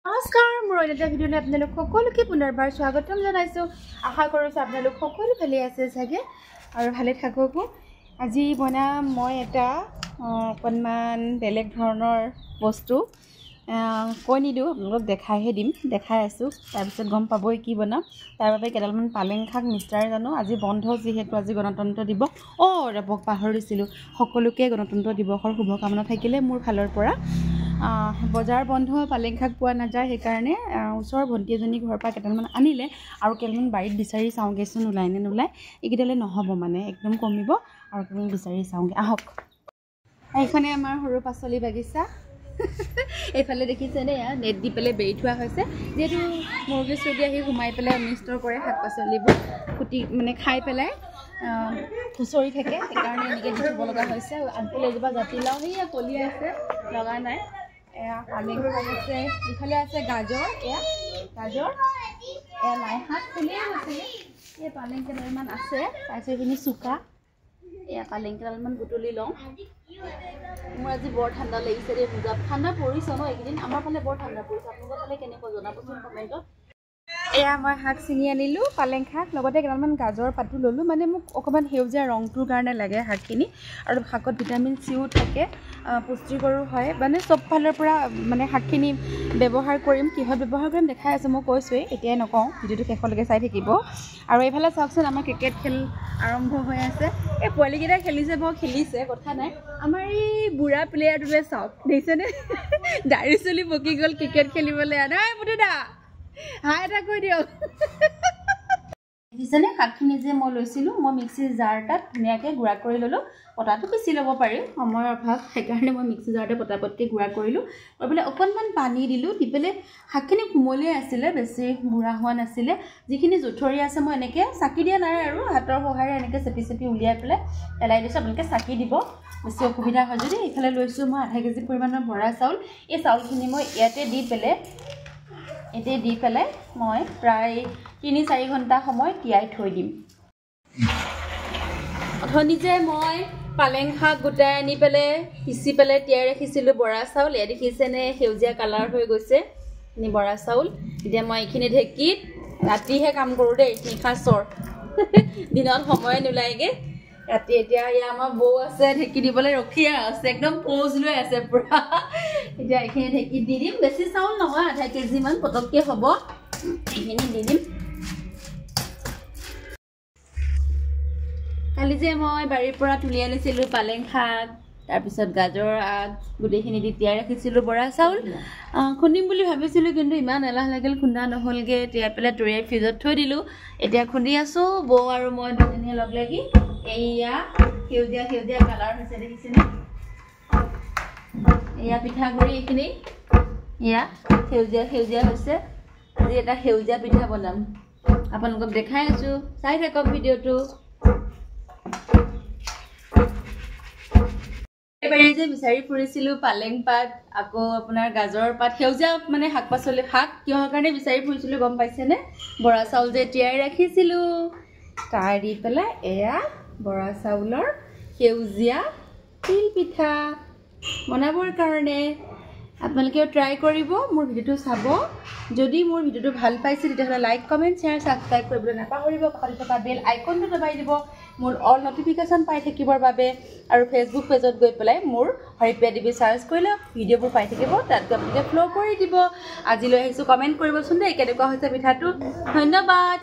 নমস্কাৰ মোৰ এটা ভিডিঅ'লৈ আপোনালোক সকলোকে পুনৰবাৰ স্বাগতম জনাইছোঁ। আশা কৰিছোঁ আপোনালোক সকলো ভালে আছে চাগে আৰু ভালে থাকক। আজি বনাম মই এটা অকণমান বেলেগ ধৰণৰ বস্তু কৈ নিদিওঁ, আপোনালোকক দেখাইহে দিম, দেখাই আছোঁ। তাৰপিছত গম পাবই কি বনাম। তাৰ বাবে কেইডালমান পালেং শাক মিষ্টাৰ জানো আজি বন্ধ, যিহেতু আজি গণতন্ত্ৰ দিৱস। ৰ'বক পাহৰিছিলোঁ, সকলোকে গণতন্ত্ৰ দিৱসৰ শুভকামনা থাকিলে মোৰ ফালৰ পৰা। বজাৰ বন্ধ, পালেং শাক পোৱা নাযায়, সেইকাৰণে ওচৰৰ ভণ্টি এজনী ঘৰৰ পৰা কেইটামান আনিলে আৰু কেইটামান বাৰীত বিচাৰি চাওঁগৈচোন ওলাই নে নোলায়। এইকেইটালে নহ'ব মানে একদম কমিব, আৰু কেইটামান বিচাৰি চাওঁগৈ। আহক, এইখনে আমাৰ সৰু পাচলি বাগিচা। এইফালে দেখিছেনে, এয়া নেট দি পেলাই বেৰি থোৱা হৈছে, যিহেতু মুৰ্গী চুৰ্গী আহি সোমাই পেলাই অনিষ্ট কৰে শাক পাচলিবোৰ, কুটি মানে খাই পেলাই খুচৰি থাকে, সেইকাৰণে এনেকৈ দি থ'ব লগা হৈছে। আগফালে এজোপা জাতিলাও সেয়া কলি আছে, লগা নাই। এয়া পালেং শাক আছে, ইফালে আছে গাজৰ, এয়া গাজৰ, এয়া লাই শাক ফুলিয়ে গৈছিলে, এই পালেং কেইডালমান আছে। তাৰপিছত এইখিনি চুকা, এয়া পালেং কেইডালমান বুটলি লওঁ। মোৰ আজি বৰ ঠাণ্ডা লাগিছে দেই, পূজা ঠাণ্ডা পৰিছে ন এইকেইদিন, আমাৰ ফালে বৰ ঠাণ্ডা পৰিছে। আপোনালোকৰ ফালে কেনেকুৱা জনাবচোন কমেণ্টত। এয়া মই শাক ছিঙি আনিলোঁ, পালেং শাক, লগতে কেইডালমান গাজৰ পাতো ল'লোঁ। মানে মোক অকণমান সেউজীয়া ৰংটোৰ কাৰণে লাগে শাকখিনি, আৰু শাকত ভিটামিন চিও থাকে, পুষ্টিকৰো হয়। মানে চব ফালৰ পৰা মানে শাকখিনি ব্যৱহাৰ কৰিম। কিহত ব্যৱহাৰ কৰিম দেখাই আছোঁ, মই কৈছোঁৱেই, এতিয়াই নকওঁ, ভিডিঅ'টো শেষলৈকে চাই থাকিব। আৰু এইফালে চাওকচোন, আমাৰ ক্ৰিকেট খেল আৰম্ভ হৈ আছে। এই পোৱালীকেইটা খেলিছে বাৰু, খেলিছে, কথা নাই। আমাৰ এই বুঢ়া প্লেয়াৰটোৱে চাওক, দেখিছেনে, দাড়ি চুলি পকি গ'ল ক্ৰিকেট খেলিবলৈ। নাই পুতুদা, হাই এটা কৈ দিয়ক। দেখিছেনে শাকখিনি যে মই লৈছিলোঁ, মই মিক্সিৰ জাৰ এটাত ধুনীয়াকৈ গুড়া কৰি ল'লোঁ। পটাটো পিচি ল'ব পাৰি, সময়ৰ অভাৱ, সেইকাৰণে মই মিক্সি জাৰতে পটাপটকৈ গুড়া কৰিলোঁ। কৰি পেলাই অকণমান পানী দিলোঁ, দি পেলাই শাকখিনি কোমলীয়া আছিলে, বেছি বুঢ়া হোৱা নাছিলে। যিখিনি জুথৰি আছে মই এনেকৈ চাকি দিয়া নাই আৰু হাতৰ সহায়েৰে এনেকৈ চেপি চেপি উলিয়াই পেলাই দিছোঁ। আপোনালোকে চাকি দিব বেছি অসুবিধা হয় যদি। এইফালে লৈছোঁ মই আধা কেজি পৰিমাণৰ বৰা চাউল। এই চাউলখিনি মই ইয়াতে দি পেলাই মই প্ৰায় ৩-৪ ঘণ্টা সময় তিয়াই থৈ দিম। অথনি যে মই পালেং শাক গোটাই আনি পেলাই পিচি পেলাই তিয়াই ৰাখিছিলোঁ বৰা চাউল, এয়া দেখিছেনে সেউজীয়া কালাৰ হৈ গৈছে বৰা চাউল। এতিয়া মই এইখিনি ঢেঁকীত, ৰাতিহে কাম কৰোঁ দেই, নিশা চৰ, দিনত সময় নোলায়গৈ ৰাতি। এতিয়া এয়া আমাৰ বৌ আছে ঢেঁকী দিবলৈ ৰখিয়ে আছে, একদম প'জ লৈ আছে পূৰা। এতিয়া এইখিনি ঢেঁকীত দি দিম, বেছি চাউল নহয়, আধা কেজিমান পটককৈ হ'ব, এইখিনি দি দিম। কালি যে মই বাৰীৰ পৰা তুলি আনিছিলোঁ পালেং শাক, তাৰপিছত গাজৰ আগ, গোটেইখিনি দি তিয়াই ৰাখিছিলোঁ বৰা চাউল। খুন্দিম বুলি ভাবিছিলোঁ, কিন্তু ইমান এলাহ লাগিল, খুন্দা নহ'লগৈ। তিয়াই পেলাই তৰিয়াই ফ্ৰিজত থৈ দিলোঁ। এতিয়া খুন্দি আছোঁ, বৌ আৰু মই দুজনীয়ে লগ লাগি। এয়া সেউজীয়া সেউজীয়া কালাৰ হৈছে, দেখিছেনে, এয়া পিঠাগুড়ি, এইখিনি এয়া সেউজীয়া সেউজীয়া হৈছে। আজি এটা সেউজীয়া পিঠা বনাম, আপোনালোকক দেখাই আছোঁ, চাই থাকক ভিডিঅ'টো। এবাৰে যে বিচাৰি ফুৰিছিলোঁ পালেং পাত, আকৌ আপোনাৰ গাজৰ পাত, সেউজীয়া মানে শাক পাচলি, শাক কিহৰ কাৰণে বিচাৰি ফুৰিছিলোঁ গম পাইছেনে? বৰা চাউল যে তিয়াই ৰাখিছিলোঁ, তাৰ দি পেলাই এয়া বৰা চাউলৰ সেউজীয়া তিল পিঠা বনাবৰ কাৰণে। আপোনালোকেও ট্ৰাই কৰিব, মোৰ ভিডিঅ'টো চাব। যদি মোৰ ভিডিঅ'টো ভাল পাইছে তেতিয়াহ'লে লাইক, কমেণ্ট, শ্বেয়াৰ, ছাবস্ক্ৰাইব কৰিবলৈ নাপাহৰিব। কাষত থকা বেল আইকনটো দবাই দিব মোৰ অল নটিফিকেশ্যন পাই থাকিবৰ বাবে। আৰু ফেচবুক পেজত গৈ পেলাই মোৰ হৰিপ্ৰিয়া টিভি চাৰ্চ কৰিলে ভিডিঅ'বোৰ পাই থাকিব, তাত গৈ আপোনালোকে ফ'ল' কৰি দিব। আজিলৈ আহিছোঁ, কমেণ্ট কৰিবচোন দেই কেনেকুৱা হৈছে পিঠাটো। ধন্যবাদ।